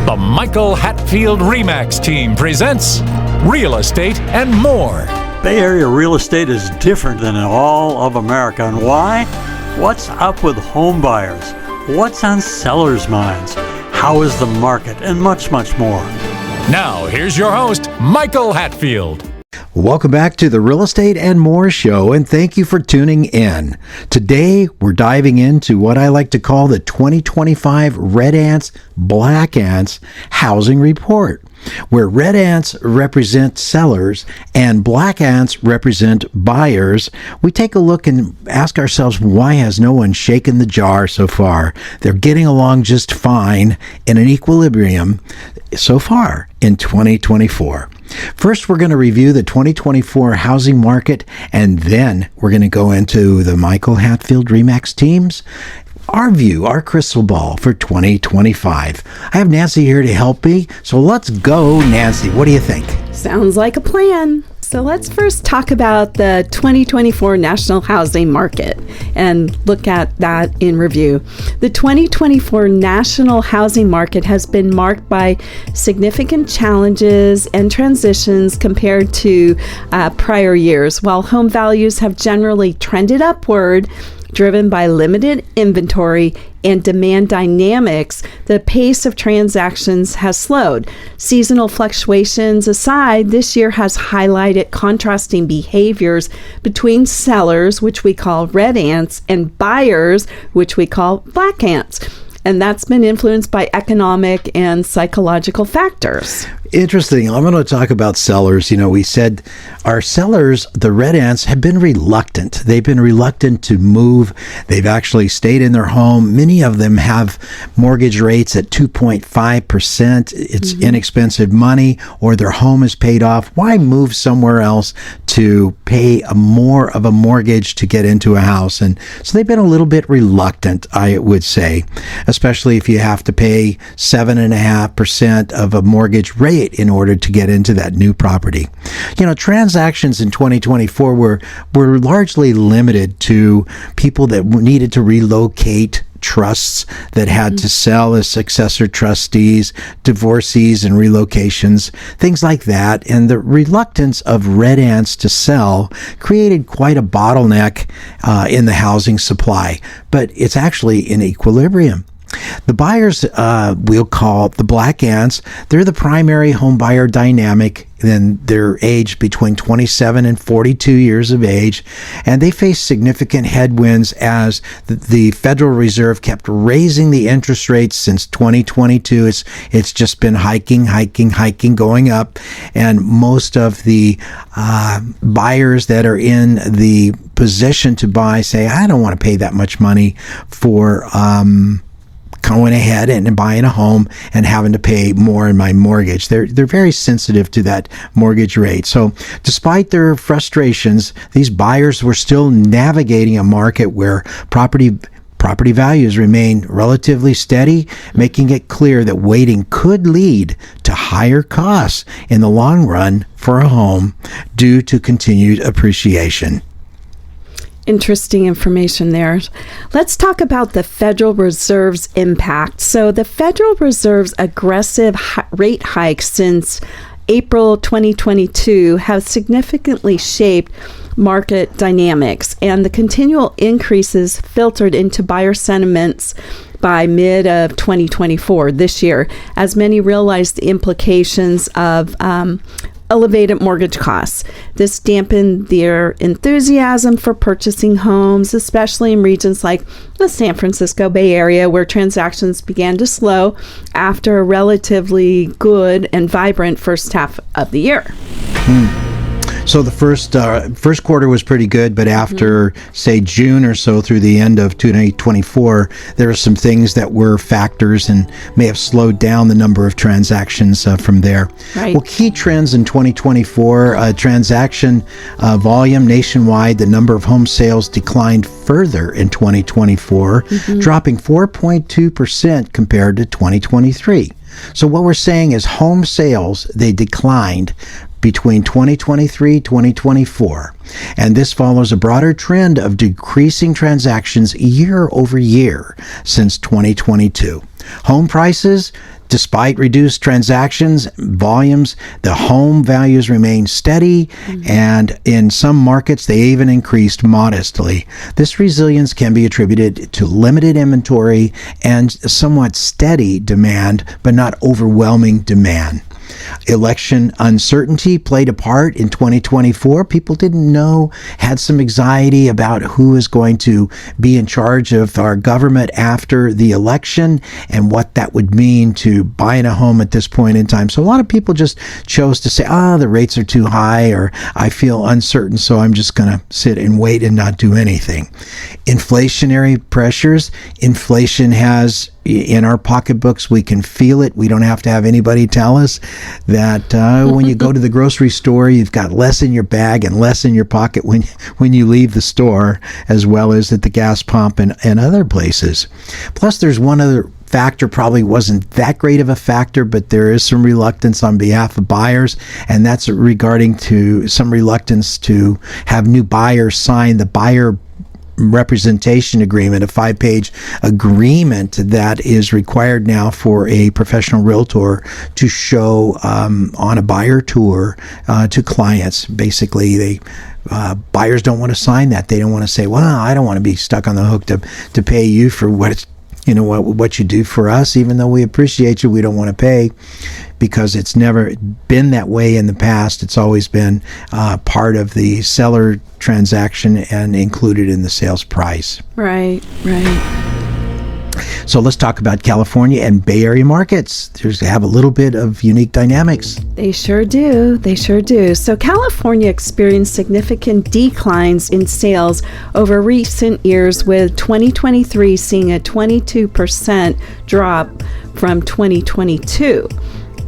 The Michael Hatfield RE team presents Real Estate and More. Bay Area real estate is different than in all of America. And why? What's up with home buyers? What's on sellers' minds? How is the market? And much, much more. Now, here's your host, Michael Hatfield. Welcome back to the Real Estate and More show, and thank you for tuning in. Today, we're diving into what I like to call the 2025 Red Ants, Black Ants Housing Report, where red ants represent sellers and black ants represent buyers. We take a look and ask ourselves, why has no one shaken the jar so far? They're getting along just fine in an equilibrium so far in 2024. First, we're going to review the 2024 housing market, and then we're going to go into the Michael Hatfield RE teams. Our view, our crystal ball for 2025. I have Nancy here to help me, so let's go, Nancy. What do you think? Sounds like a plan. So let's first talk about the 2024 national housing market and look at that in review. The 2024 national housing market has been marked by significant challenges and transitions compared to prior years. While home values have generally trended upward, driven by limited inventory and demand dynamics, the pace of transactions has slowed. Seasonal fluctuations aside, this year has highlighted contrasting behaviors between sellers, which we call red ants, and buyers, which we call black ants. And that's been influenced by economic and psychological factors. Interesting. I'm going to talk about sellers. We said our sellers, the red ants, have been reluctant. They've been reluctant to move. They've actually stayed in their home. Many of them have mortgage rates at 2.5%. It's inexpensive money, or their home is paid off. Why move somewhere else to pay more of a mortgage to get into a house? And so they've been a little bit reluctant, I would say, especially if you have to pay 7.5% of a mortgage rate in order to get into that new property. Transactions in 2024 were largely limited to people that needed to relocate, trusts that had to sell as successor trustees, divorcees and relocations, things like that. And the reluctance of red ants to sell created quite a bottleneck in the housing supply, but it's actually in equilibrium. The buyers, we'll call the black ants, they're the primary home buyer dynamic. Then they're aged between 27 and 42 years of age, and they face significant headwinds as the Federal Reserve kept raising the interest rates since 2022. It's just been hiking, going up, and most of the buyers that are in the position to buy say, I don't want to pay that much money for going ahead and buying a home and having to pay more in my mortgage. They're very sensitive to that mortgage rate. So despite their frustrations, these buyers were still navigating a market where property values remain relatively steady, making it clear that waiting could lead to higher costs in the long run for a home due to continued appreciation. Interesting information there. Let's talk about the Federal Reserve's impact. So the Federal Reserve's aggressive rate hikes since April 2022 have significantly shaped market dynamics, and the continual increases filtered into buyer sentiments by mid of 2024 this year, as many realized the implications of elevated mortgage costs. This dampened their enthusiasm for purchasing homes, especially in regions like the San Francisco Bay Area, where transactions began to slow after a relatively good and vibrant first half of the year. So the first quarter was pretty good, but after, say, June or so through the end of 2024, there are some things that were factors and may have slowed down the number of transactions from there. Right. Well, key trends in 2024, transaction volume nationwide, the number of home sales declined further in 2024, dropping 4.2% compared to 2023. So what we're saying is home sales, they declined between 2023-2024, and this follows a broader trend of decreasing transactions year over year since 2022. Home prices, despite reduced transactions volumes, the home values remain steady, and in some markets they even increased modestly. This resilience can be attributed to limited inventory and somewhat steady demand, but not overwhelming demand. Election uncertainty played a part in 2024. People didn't know, had some anxiety about who is going to be in charge of our government after the election and what that would mean to buying a home at this point in time. So a lot of people just chose to say, the rates are too high, or I feel uncertain, so I'm just going to sit and wait and not do anything. Inflationary pressures. Inflation has in our pocketbooks, we can feel it. We don't have to have anybody tell us that when you go to the grocery store, you've got less in your bag and less in your pocket when you leave the store, as well as at the gas pump and other places. Plus, there's one other factor, probably wasn't that great of a factor, but there is some reluctance on behalf of buyers, and that's regarding to some reluctance to have new buyers sign the buyer representation agreement, a 5-page agreement that is required now for a professional realtor to show on a buyer tour to clients. Basically, buyers don't want to sign that. They don't want to say, well, I don't want to be stuck on the hook to pay you for what you do for us. Even though we appreciate you, we don't want to pay, because it's never been that way in the past. It's always been part of the seller transaction and included in the sales price. Right. So let's talk about California and Bay Area markets. They have a little bit of unique dynamics. They sure do. So California experienced significant declines in sales over recent years, with 2023 seeing a 22% drop from 2022.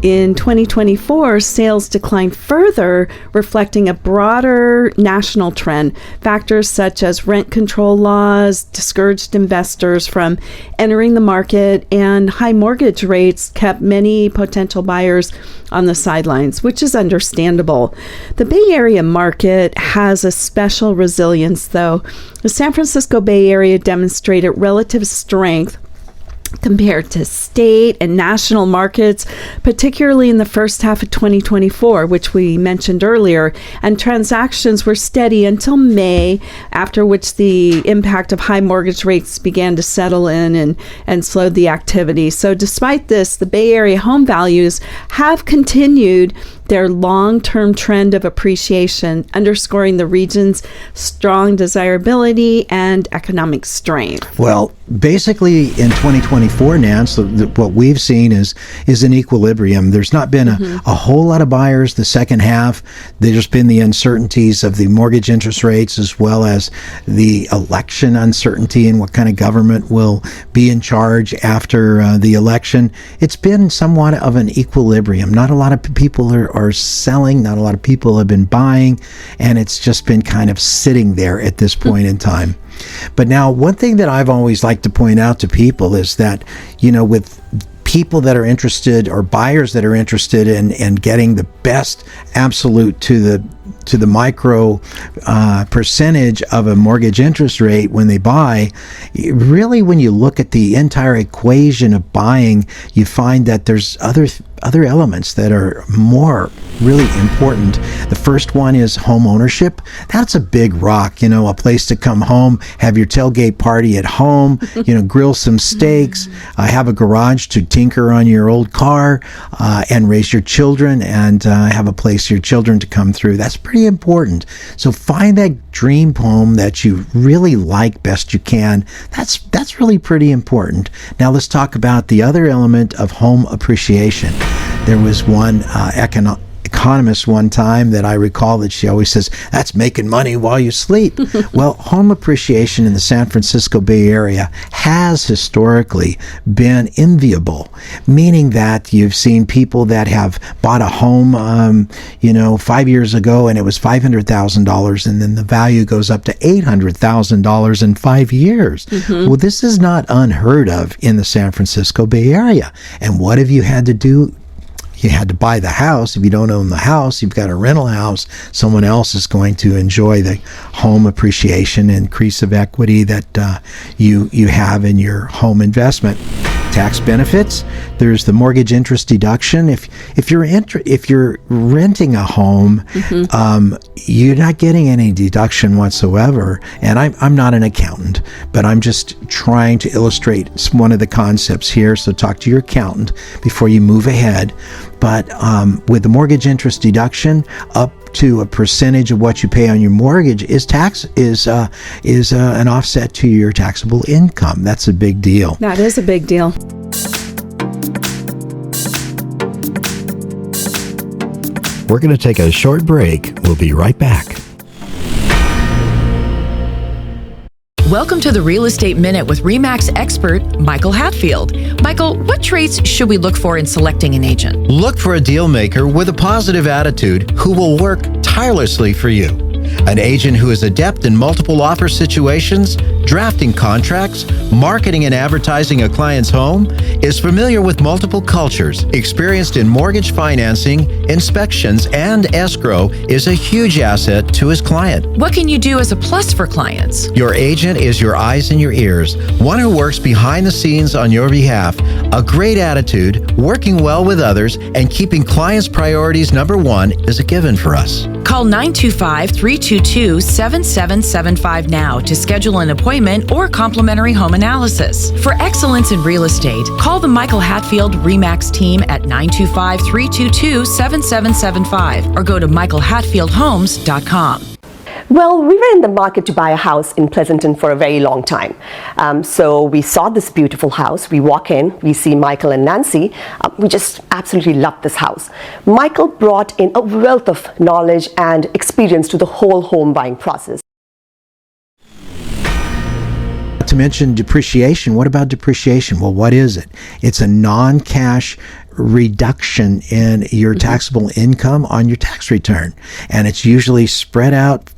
In 2024, sales declined further, reflecting a broader national trend. Factors such as rent control laws discouraged investors from entering the market, and high mortgage rates kept many potential buyers on the sidelines, which is understandable. The Bay Area market has a special resilience, though. The San Francisco Bay Area demonstrated relative strength compared to state and national markets, particularly in the first half of 2024, which we mentioned earlier, and transactions were steady until May, after which the impact of high mortgage rates began to settle in and slowed the activity. So despite this, the Bay Area home values have continued their long-term trend of appreciation, underscoring the region's strong desirability and economic strength. Well, basically in 2024, Nance, what we've seen is an equilibrium. There's not been a whole lot of buyers the second half. There's been the uncertainties of the mortgage interest rates, as well as the election uncertainty and what kind of government will be in charge after the election. It's been somewhat of an equilibrium. Not a lot of people are selling, not a lot of people have been buying, and it's just been kind of sitting there at this point in time. But now, one thing that I've always liked to point out to people is that, with people that are interested, or buyers that are interested in getting the best absolute to the micro percentage of a mortgage interest rate when they buy, really, when you look at the entire equation of buying, you find that there's other elements that are more really important. The first one is home ownership. That's a big rock, a place to come home, have your tailgate party at home, grill some steaks, have a garage to tinker on your old car, and raise your children, and have a place for your children to come through. That's pretty important. So find that dream home that you really like best you can. That's really pretty important. Now let's talk about the other element of home appreciation. There was one economist one time that I recall that she always says, that's making money while you sleep. Well, home appreciation in the San Francisco Bay Area has historically been enviable, meaning that you've seen people that have bought a home, 5 years ago, and it was $500,000, and then the value goes up to $800,000 in 5 years. Well, this is not unheard of in the San Francisco Bay Area. And what have you had to do? you had to buy the house. If you don't own the house, you've got a rental house. Someone else is going to enjoy the home appreciation, increase of equity that you have in your home investment. Tax benefits. There's the mortgage interest deduction. If you're renting a home, you're not getting any deduction whatsoever. And I'm not an accountant, but I'm just trying to illustrate one of the concepts here. So talk to your accountant before you move ahead. But with the mortgage interest deduction, up to a percentage of what you pay on your mortgage is an offset to your taxable income. That's a big deal. That is a big deal. We're going to take a short break. We'll be right back. Welcome to the Real Estate Minute with RE/MAX expert Michael Hatfield. Michael, what traits should we look for in selecting an agent? Look for a deal maker with a positive attitude who will work tirelessly for you. An agent who is adept in multiple offer situations, drafting contracts, marketing and advertising a client's home, is familiar with multiple cultures, experienced in mortgage financing, inspections, and escrow, is a huge asset to his client. What can you do as a plus for clients? Your agent is your eyes and your ears, one who works behind the scenes on your behalf. A great attitude, working well with others, and keeping clients' priorities number one is a given for us. Call 925-322-7775 now to schedule an appointment or complimentary home analysis. For excellence in real estate, call the Michael Hatfield RE/MAX team at 925-322-7775 or go to michaelhatfieldhomes.com. Well, we were in the market to buy a house in Pleasanton for a very long time. So we saw this beautiful house. We walk in, we see Michael and Nancy. We just absolutely loved this house. Michael brought in a wealth of knowledge and experience to the whole home buying process. To mention depreciation, what about depreciation? Well, what is it? It's a non-cash reduction in your taxable income on your tax return. And it's usually spread out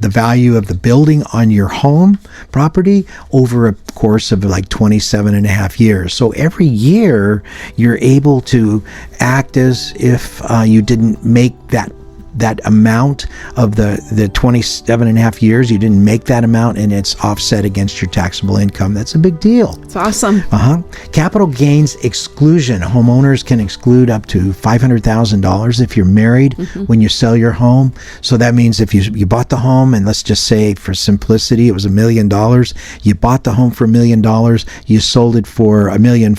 the value of the building on your home property over a course of like 27 and a half years. So every year you're able to act as if you didn't make that amount of the 27 and a half years, you didn't make that amount, and it's offset against your taxable income. That's a big deal. It's awesome. Capital gains exclusion. Homeowners can exclude up to $500,000 if you're married when you sell your home. So that means if you bought the home, and let's just say for simplicity, it was $1 million. You bought the home for $1 million. You sold it for $1.5 million.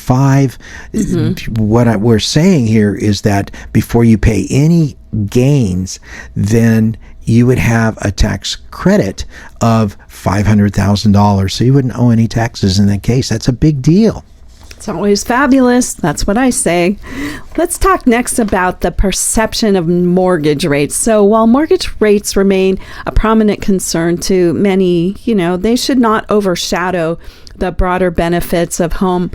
What we're saying here is that before you pay any gains, then you would have a tax credit of $500,000. So you wouldn't owe any taxes in that case. That's a big deal. It's always fabulous. That's what I say. Let's talk next about the perception of mortgage rates. So while mortgage rates remain a prominent concern to many, they should not overshadow the broader benefits of home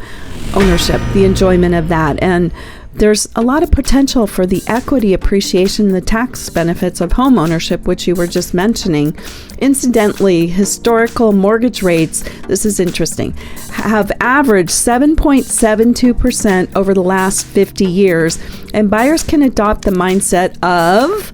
ownership, the enjoyment of that. And there's a lot of potential for the equity appreciation, the tax benefits of home ownership, which you were just mentioning. Incidentally, historical mortgage rates, this is interesting, have averaged 7.72% over the last 50 years, and buyers can adopt the mindset of,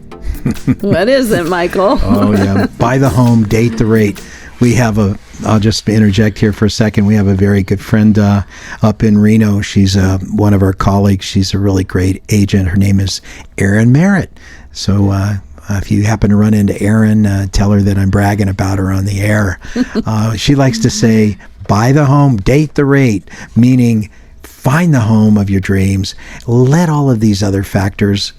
what is it, Michael? Oh, yeah. Buy the home, date the rate. We have I'll just interject here for a second. We have a very good friend up in Reno. She's one of our colleagues. She's a really great agent. Her name is Erin Merritt. So if you happen to run into Erin, tell her that I'm bragging about her on the air. She likes to say, buy the home, date the rate, meaning find the home of your dreams. Let all of these other factors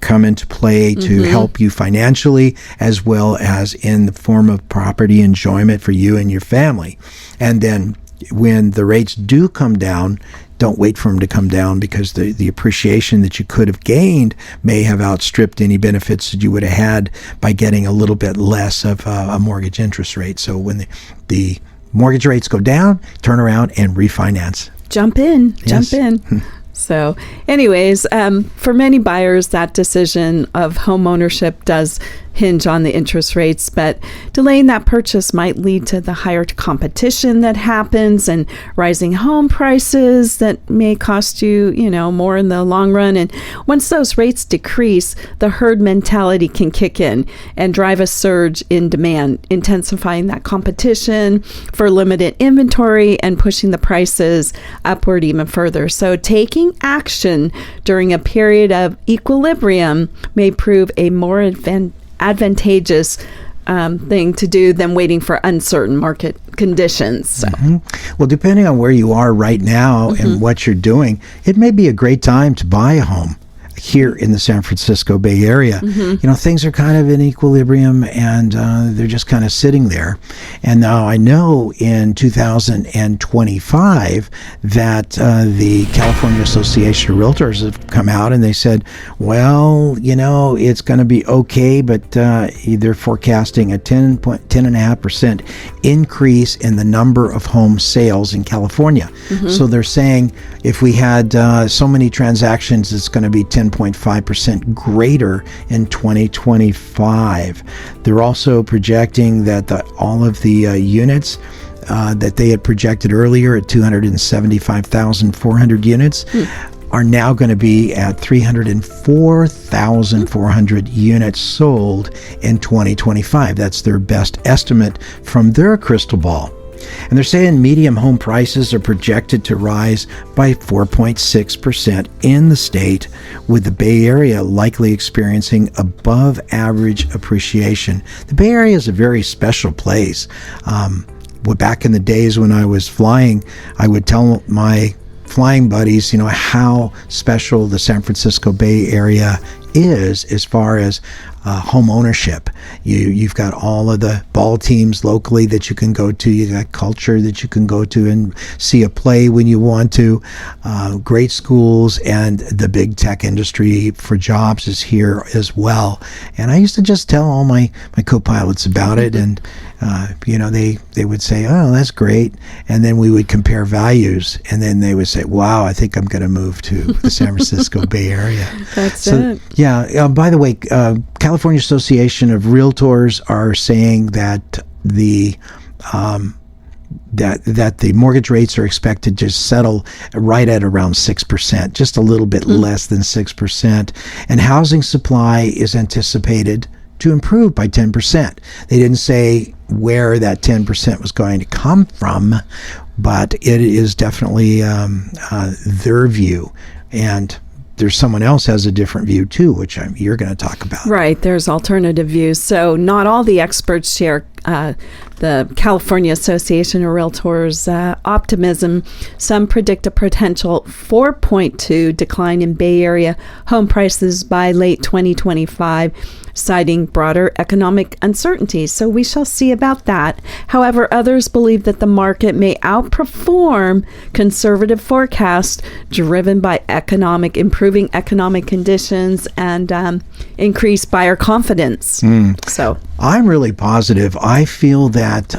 come into play to help you financially, as well as in the form of property enjoyment for you and your family. And then when the rates do come down, don't wait for them to come down, because the appreciation that you could have gained may have outstripped any benefits that you would have had by getting a little bit less of a mortgage interest rate. So when the mortgage rates go down, turn around and refinance. Jump in. So anyways, for many buyers, that decision of home ownership does hinge on the interest rates, but delaying that purchase might lead to the higher competition that happens and rising home prices that may cost you, more in the long run. And once those rates decrease, the herd mentality can kick in and drive a surge in demand, intensifying that competition for limited inventory and pushing the prices upward even further. So taking action during a period of equilibrium may prove a more advantageous thing to do than waiting for uncertain market conditions. So. Well, depending on where you are right now and what you're doing, it may be a great time to buy a home here in the San Francisco Bay Area. Things are kind of in equilibrium and they're just kind of sitting there. And now I know in 2025 that the California Association of Realtors have come out and they said, well, it's going to be okay, but they're forecasting a 10.5% increase in the number of home sales in California. So they're saying if we had so many transactions, it's going to be 10.5% greater in 2025. They're also projecting that all of the units that they had projected earlier at 275,400 units are now going to be at 304,400 units sold in 2025. That's their best estimate from their crystal ball. And they're saying medium home prices are projected to rise by 4.6% in the state, with the Bay Area likely experiencing above average appreciation. The Bay Area is a very special place. Back in the days when I was flying, I would tell my flying buddies, how special the San Francisco Bay Area is as far as home ownership. You've got all of the ball teams locally that you can go to. You got culture that you can go to and see a play when you want to. Great schools, and the big tech industry for jobs is here as well. And I used to just tell all my co-pilots about it, and they would say, "Oh, that's great," and then we would compare values, and then they would say, "Wow, I think I'm going to move to the San Francisco Bay Area." That's it. Yeah. By the way, California Association of Realtors are saying that the mortgage rates are expected to settle right at around 6%, just a little bit less than 6%, and housing supply is anticipated to improve by 10%. They didn't say where that 10% was going to come from, but it is definitely their view. And there's someone else has a different view too, which you're going to talk about. Right. There's alternative views. So not all the experts share the California Association of Realtors optimism. Some predict a potential 4.2 decline in Bay Area home prices by late 2025, citing broader economic uncertainties. So we shall see about that. However, others believe that the market may outperform conservative forecasts driven by improving economic conditions and increased buyer confidence. So I'm really positive. I feel that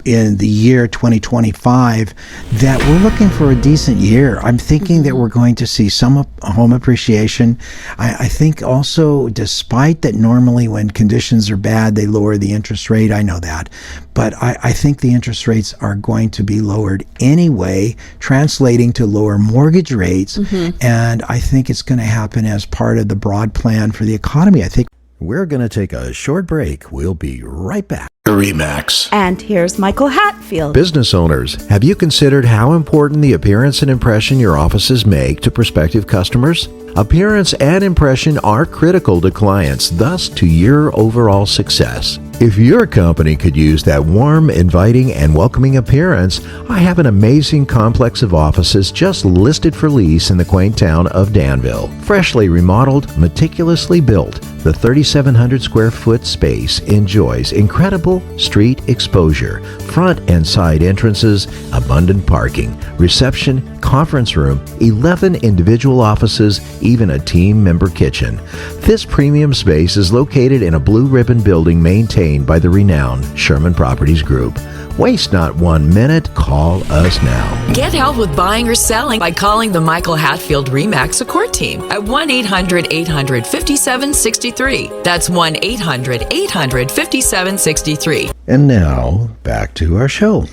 in the year 2025 that we're looking for a decent year. I'm thinking that we're going to see some home appreciation. I think also, despite that normally when conditions are bad, they lower the interest rate. I know that. But I think the interest rates are going to be lowered anyway, translating to lower mortgage rates. And I think it's going to happen as part of the broad plan for the economy. I think we're going to take a short break. We'll be right back. RE/MAX. And here's Michael Hatfield. Business owners, have you considered how important the appearance and impression your offices make to prospective customers? Appearance and impression are critical to clients, thus to your overall success. If your company could use that warm, inviting, and welcoming appearance, I have an amazing complex of offices just listed for lease in the quaint town of Danville. Freshly remodeled, meticulously built, the 3,700 square foot space enjoys incredible street exposure, front and side entrances, abundant parking, reception, conference room, 11 individual offices, even a team member kitchen. This premium space is located in a blue ribbon building maintained by the renowned Sherman Properties Group. Waste not 1 minute. Call us now. Get help with buying or selling by calling the Michael Hatfield RE/MAX support team at 1-800-800-5763. That's 1-800-800-5763. And now, back to our show.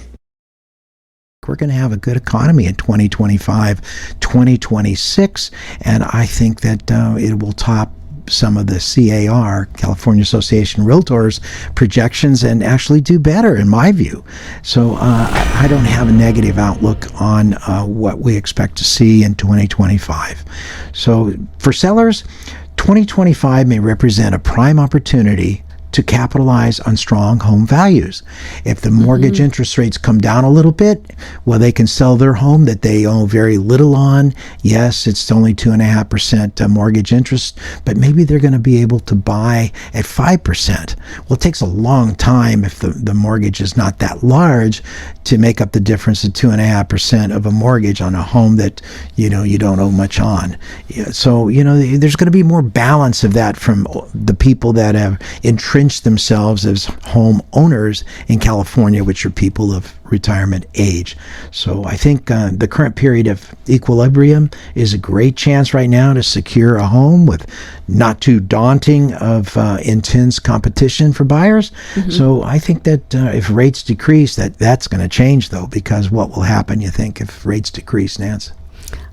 We're going to have a good economy in 2025, 2026, and I think that it will top some of the CAR, California Association of Realtors, projections and actually do better, in my view. So I don't have a negative outlook on what we expect to see in 2025. So for sellers, 2025 may represent a prime opportunity to capitalize on strong home values. If the mortgage interest rates come down a little bit, well, they can sell their home that they owe very little on. Yes, it's only 2.5% mortgage interest, but maybe they're going to be able to buy at 5%. Well, it takes a long time if the mortgage is not that large to make up the difference of 2.5% of a mortgage on a home that you don't owe much on. So there's going to be more balance of that from the people that have entrenched themselves as home owners in California, which are people of retirement age. So I think the current period of equilibrium is a great chance right now to secure a home with not too daunting of intense competition for buyers. So I think that if rates decrease, that's going to change, though, because what will happen, you think, if rates decrease, Nance?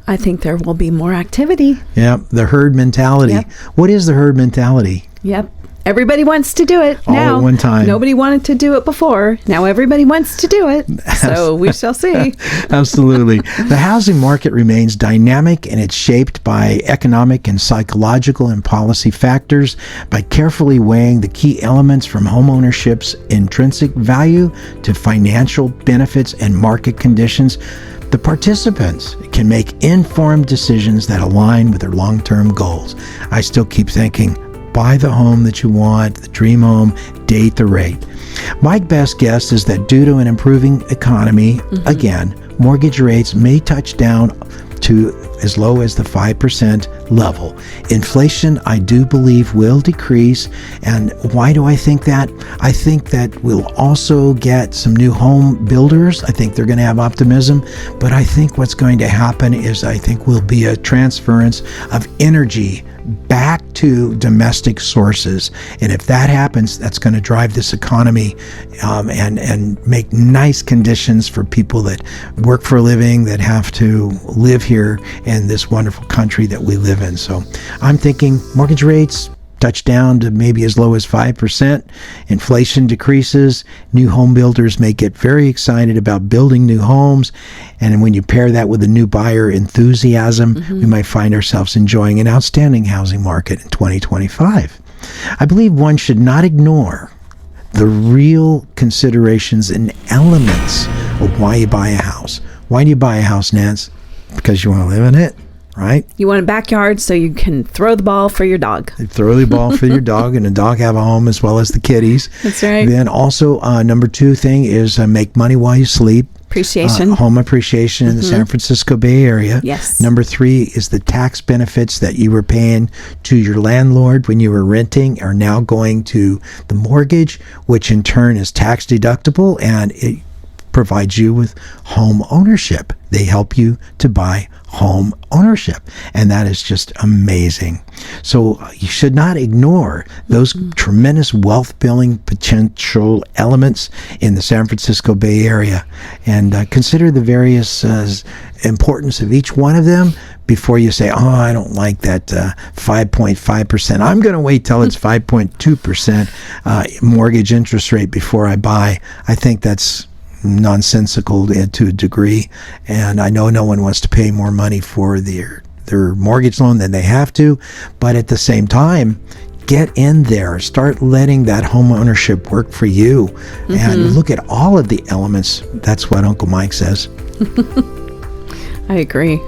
I think there will be more activity. Yeah, the herd mentality. Yep. What is the herd mentality? Yep. Everybody wants to do it All now. at one time. Nobody wanted to do it before. Now everybody wants to do it. So we shall see. Absolutely. The housing market remains dynamic, and it's shaped by economic and psychological and policy factors. By carefully weighing the key elements from homeownership's intrinsic value to financial benefits and market conditions, the participants can make informed decisions that align with their long-term goals. I still keep thinking, buy the home that you want, the dream home, date the rate. My best guess is that due to an improving economy, again, mortgage rates may touch down to as low as the 5% level. Inflation, I do believe, will decrease. And why do I think that? I think that we'll also get some new home builders. I think they're going to have optimism. But I think what's going to happen is I think will be a transference of energy back to domestic sources. And if that happens, that's going to drive this economy and make nice conditions for people that work for a living, that have to live here in this wonderful country that we live in. So I'm thinking mortgage rates touch down to maybe as low as 5%. Inflation decreases. New home builders may get very excited about building new homes. And when you pair that with a new buyer enthusiasm, we might find ourselves enjoying an outstanding housing market in 2025. I believe one should not ignore the real considerations and elements of why you buy a house. Why do you buy a house, Nance? Because you want to live in it, right? You want a backyard so you can throw the ball for your dog. Throw the ball for your dog, and the dog have a home as well as the kitties. That's right. Then also, number 2 thing is make money while you sleep. Appreciation. Home appreciation in the San Francisco Bay Area. Yes. Number 3 is the tax benefits that you were paying to your landlord when you were renting are now going to the mortgage, which in turn is tax deductible, and it provides you with home ownership. They help you to buy home ownership, and that is just amazing. So you should not ignore those tremendous wealth building potential elements in the San Francisco Bay Area, and consider the various importance of each one of them before you say, oh, I don't like that 5.5%. I'm going to wait till it's 5.2% mortgage interest rate before I buy. I think that's nonsensical to a degree, and I know no one wants to pay more money for their mortgage loan than they have to, but at the same time, get in there, start letting that home ownership work for you, and look at all of the elements. That's what Uncle Mike says. I agree.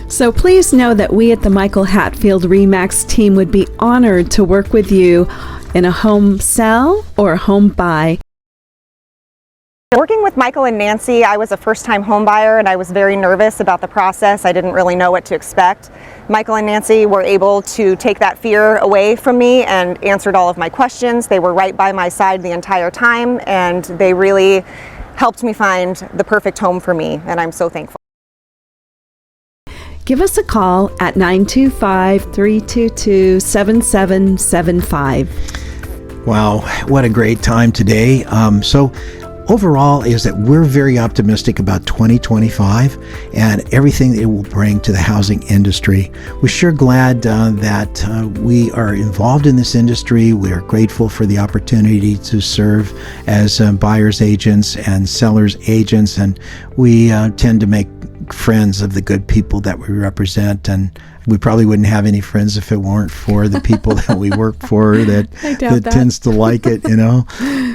So please know that we at the Michael Hatfield RE/MAX team would be honored to work with you in a home sell or a home buy. Working with Michael and Nancy, I was a first-time home buyer and I was very nervous about the process. I didn't really know what to expect. Michael and Nancy were able to take that fear away from me and answered all of my questions. They were right by my side the entire time, and they really helped me find the perfect home for me, and I'm so thankful. Give us a call at 925-322-7775. Wow, what a great time today. So overall is that we're very optimistic about 2025 and everything that it will bring to the housing industry. We're sure glad that we are involved in this industry. We are grateful for the opportunity to serve as buyers agents and sellers agents, and we tend to make friends of the good people that we represent, and we probably wouldn't have any friends if it weren't for the people that we work for that tends to like it,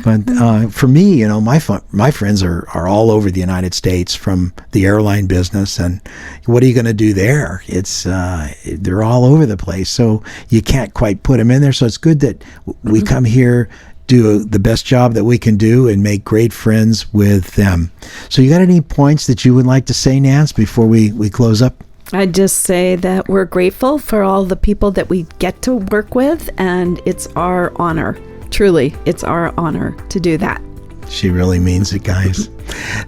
But for me, my friends are all over the United States from the airline business, and what are you going to do there? It's they're all over the place, so you can't quite put them in there. So it's good that we come here, do the best job that we can do, and make great friends with them. So you got any points that you would like to say, Nance, before we close up? I'd just say that we're grateful for all the people that we get to work with, and it's our honor. Truly, it's our honor to do that. She really means it, guys.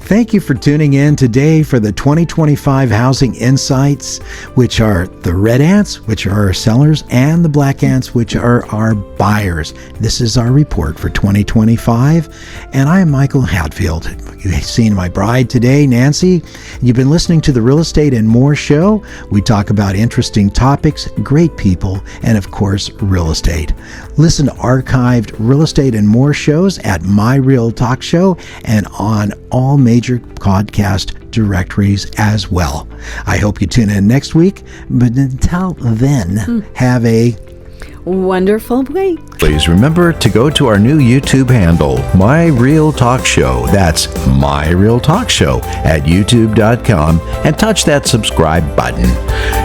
Thank you for tuning in today for the 2025 Housing Insights, which are the red ants, which are our sellers, and the black ants, which are our buyers. This is our report for 2025, and I am Michael Hatfield. You've seen my bride today, Nancy. You've been listening to the Real Estate and More show. We talk about interesting topics, great people, and of course, real estate. Listen to archived Real Estate and More shows at My Real Talk Show and on all major podcast directories as well. I hope you tune in next week, but until then, have a wonderful week. Please remember to go to our new YouTube handle, My Real Talk Show. That's My Real Talk Show at youtube.com, and touch that subscribe button.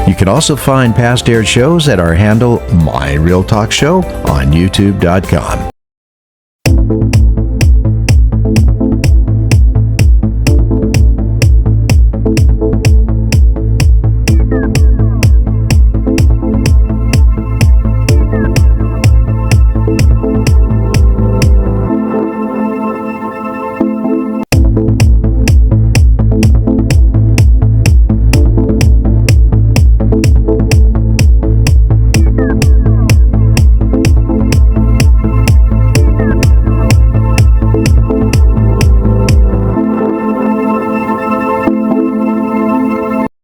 You can also find past aired shows at our handle, My Real Talk Show, on youtube.com.